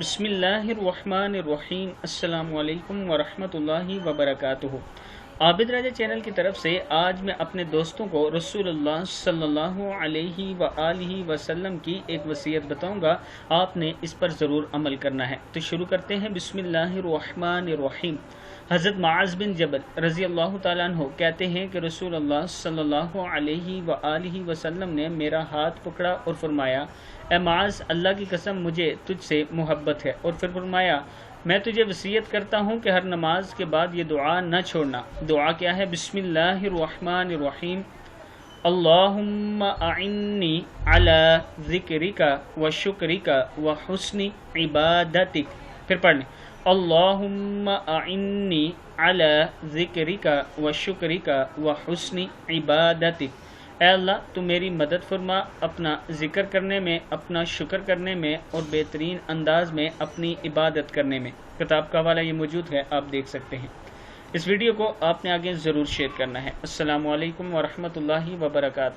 بسم اللہ الرحمن الرحیم۔ السلام علیکم ورحمۃ اللہ وبرکاتہ۔ عابد راجہ چینل کی طرف سے آج میں اپنے دوستوں کو رسول اللہ صلی اللہ علیہ وآلہ وسلم کی ایک وصیت بتاؤں گا، آپ نے اس پر ضرور عمل کرنا ہے۔ تو شروع کرتے ہیں۔ بسم اللہ الرحمن الرحیم۔ حضرت معاذ بن جبل رضی اللہ تعالیٰ عنہ کہتے ہیں کہ رسول اللہ صلی اللہ علیہ وآلہ وسلم نے میرا ہاتھ پکڑا اور فرمایا، اے معاذ، اللہ کی قسم مجھے تجھ سے محبت ہے، اور پھر فرمایا، میں تجھے وصیت کرتا ہوں کہ ہر نماز کے بعد یہ دعا نہ چھوڑنا۔ دعا کیا ہے؟ بسم اللہ الرحمن الرحیم۔ اللہم اعنی علی ذکرک و شکرک و حسن عبادتک۔ پھر پڑھ لیں، اللہم اعنی علی ذکرک و شکرک و حسن عبادتک۔ اے اللہ، تو میری مدد فرما اپنا ذکر کرنے میں، اپنا شکر کرنے میں، اور بہترین انداز میں اپنی عبادت کرنے میں۔ کتاب کا حوالہ یہ موجود ہے، آپ دیکھ سکتے ہیں۔ اس ویڈیو کو آپ نے آگے ضرور شیئر کرنا ہے۔ السلام علیکم ورحمۃ اللہ وبرکاتہ۔